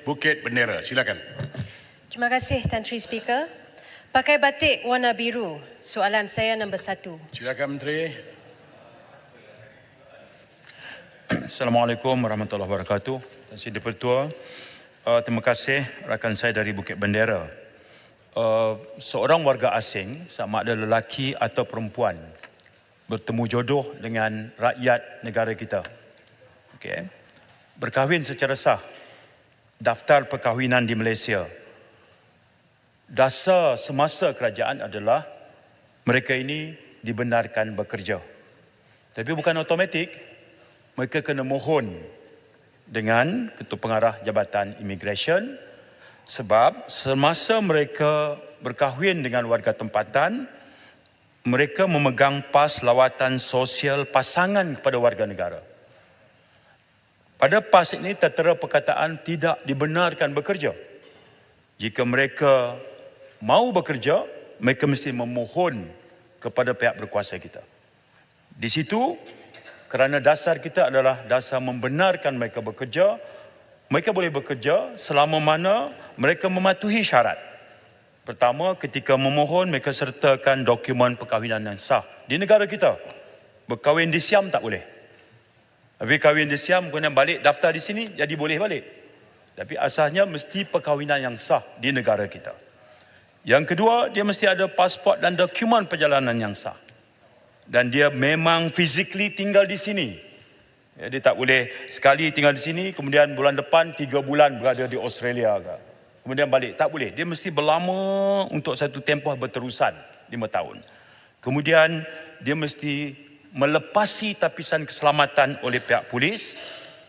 Bukit Bendera. Silakan. Terima kasih Tan Sri Speaker. Pakai batik warna biru. Soalan saya nombor 1. Silakan Menteri. Assalamualaikum warahmatullahi wabarakatuh. Tan Sri Dipertua, terima kasih rakan saya dari Bukit Bendera. Seorang warga asing, sama ada lelaki atau perempuan, bertemu jodoh dengan rakyat negara kita. Okay. Berkahwin secara sah. Daftar perkahwinan di Malaysia. Dasar semasa kerajaan adalah mereka ini dibenarkan bekerja. Tapi bukan automatik. Mereka kena mohon dengan Ketua Pengarah Jabatan Immigration, sebab semasa mereka berkahwin dengan warga tempatan, mereka memegang pas lawatan sosial pasangan kepada warga negara. Pada pas ini tertera perkataan tidak dibenarkan bekerja. Jika mereka mau bekerja, mereka mesti memohon kepada pihak berkuasa kita. Di situ, kerana dasar kita adalah dasar membenarkan mereka bekerja, mereka boleh bekerja selama mana mereka mematuhi syarat. Pertama, ketika memohon, mereka sertakan dokumen perkahwinan yang sah. Di negara kita, berkahwin di Siam tak boleh. Tapi kahwin di Siam, kemudian balik daftar di sini, jadi boleh balik. Tapi asasnya mesti perkahwinan yang sah di negara kita. Yang kedua, dia mesti ada pasport dan dokumen perjalanan yang sah. Dan dia memang physically tinggal di sini. Ya, dia tak boleh sekali tinggal di sini, kemudian bulan depan 3 bulan berada di Australia ke. Kemudian balik. Tak boleh. Dia mesti berlama untuk satu tempoh berterusan 5 tahun. Kemudian dia mesti melepasi tapisan keselamatan oleh pihak polis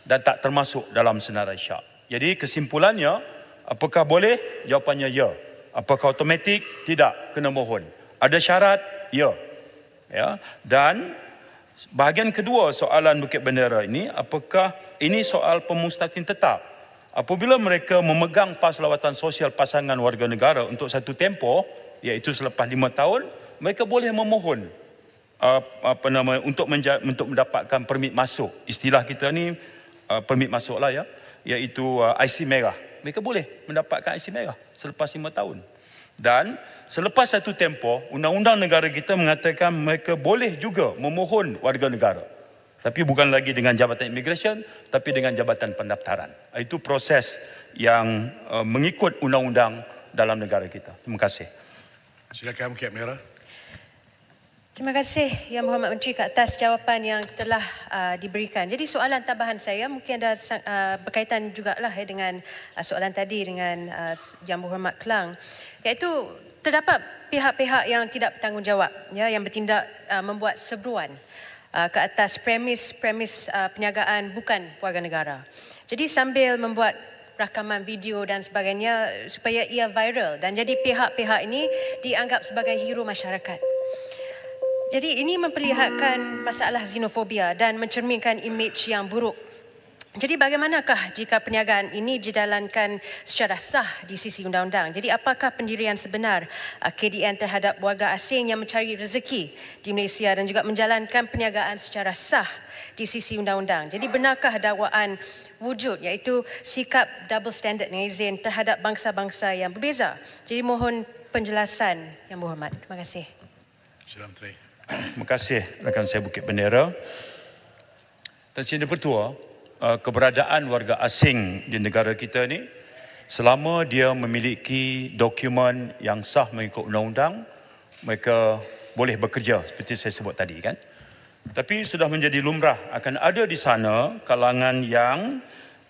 dan tak termasuk dalam senarai syak. Jadi kesimpulannya, apakah boleh? Jawapannya ya. Apakah automatik? Tidak. Kena mohon. Ada syarat? Ya. Ya. Dan bahagian kedua soalan Bukit Bendera ini, apakah ini soal pemustatin tetap? Apabila mereka memegang pas lawatan sosial pasangan warga negara untuk satu tempoh, iaitu selepas 5 tahun, mereka boleh memohon untuk mendapatkan permit masuk. Istilah kita ni permit masuk lah ya, iaitu IC merah. Mereka boleh mendapatkan IC merah selepas 5 tahun. Dan selepas satu tempoh, undang-undang negara kita mengatakan mereka boleh juga memohon warga negara. Tapi bukan lagi dengan Jabatan Immigration, tapi dengan Jabatan Pendaftaran. Itu proses yang mengikut undang-undang dalam negara kita. Terima kasih. Silakan Bukit Bendera. Terima kasih Yang Berhormat Menteri ke atas jawapan yang telah diberikan. Jadi soalan tambahan saya mungkin ada berkaitan jugalah dengan soalan tadi dengan Yang Berhormat Kelang, iaitu terdapat pihak-pihak yang tidak bertanggungjawab ya, yang bertindak membuat seruan ke atas premis penyagaan bukan warga negara. Jadi sambil membuat rakaman video dan sebagainya supaya ia viral, dan jadi pihak-pihak ini dianggap sebagai hero masyarakat. Jadi ini memperlihatkan masalah xenofobia dan mencerminkan imej yang buruk. Jadi bagaimanakah jika perniagaan ini dijalankan secara sah di sisi undang-undang? Jadi apakah pendirian sebenar KDN terhadap warga asing yang mencari rezeki di Malaysia dan juga menjalankan perniagaan secara sah di sisi undang-undang? Jadi benarkah dakwaan wujud iaitu sikap double standard netizen terhadap bangsa-bangsa yang berbeza? Jadi mohon penjelasan Yang Berhormat. Terima kasih. Sila Menteri. Terima kasih rakan saya Bukit Bendera. Tan Sri Dipertua, keberadaan warga asing di negara kita ni, selama dia memiliki dokumen yang sah mengikut undang-undang, mereka boleh bekerja seperti saya sebut tadi kan. Tapi sudah menjadi lumrah akan ada di sana kalangan yang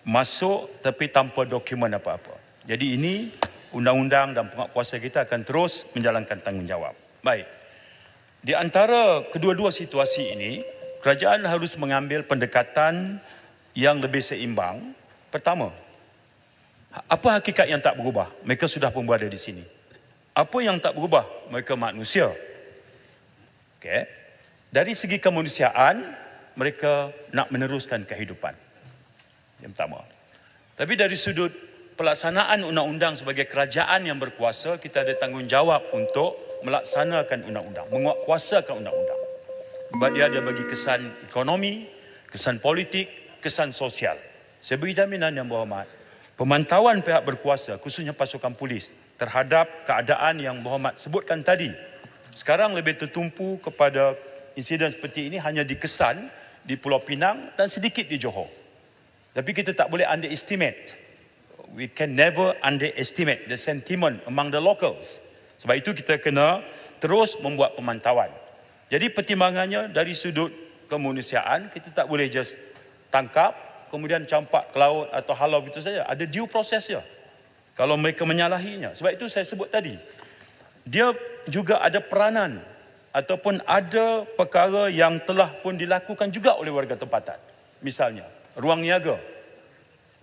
masuk tapi tanpa dokumen apa-apa. Jadi ini undang-undang dan penguatkuasa kita akan terus menjalankan tanggungjawab. Baik. Di antara kedua-dua situasi ini, kerajaan harus mengambil pendekatan yang lebih seimbang. Pertama, apa hakikat yang tak berubah? Mereka sudah pun berada di sini. Apa yang tak berubah? Mereka manusia. Okay. Dari segi kemanusiaan, mereka nak meneruskan kehidupan. Yang pertama. Tapi dari sudut pelaksanaan undang-undang sebagai kerajaan yang berkuasa, kita ada tanggungjawab untuk melaksanakan undang-undang, menguatkuasakan undang-undang. Sebab dia ada bagi kesan ekonomi, kesan politik, kesan sosial. Saya beri jaminan Yang Berhormat, pemantauan pihak berkuasa, khususnya pasukan polis terhadap keadaan yang Muhammad sebutkan tadi, sekarang lebih tertumpu kepada insiden seperti ini hanya dikesan di Pulau Pinang dan sedikit di Johor. Tapi kita tak boleh underestimate. We can never underestimate the sentiment among the locals. Sebab itu kita kena terus membuat pemantauan. Jadi pertimbangannya dari sudut kemanusiaan, kita tak boleh just tangkap, kemudian campak ke laut atau halau begitu saja. Ada due process dia. Kalau mereka menyalahinya. Sebab itu saya sebut tadi. Dia juga ada peranan ataupun ada perkara yang telah pun dilakukan juga oleh warga tempatan. Misalnya, ruang niaga.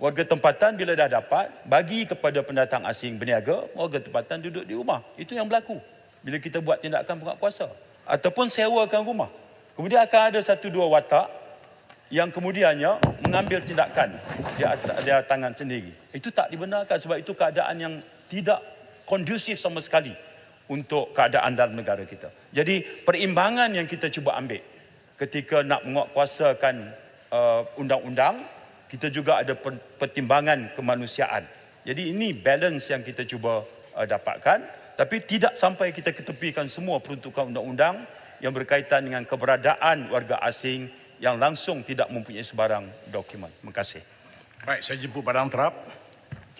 Warga tempatan bila dah dapat, bagi kepada pendatang asing berniaga, warga tempatan duduk di rumah. Itu yang berlaku bila kita buat tindakan penguatkuasa. Ataupun sewakan rumah. Kemudian akan ada satu dua watak yang kemudiannya mengambil tindakan di atas tangan sendiri. Itu tak dibenarkan sebab itu keadaan yang tidak kondusif sama sekali untuk keadaan dalam negara kita. Jadi perimbangan yang kita cuba ambil ketika nak menguatkuasakan undang-undang, kita juga ada pertimbangan kemanusiaan. Jadi ini balance yang kita cuba dapatkan, tapi tidak sampai kita ketepikan semua peruntukan undang-undang yang berkaitan dengan keberadaan warga asing yang langsung tidak mempunyai sebarang dokumen. Terima kasih. Baik, saya jemput Padang Terap.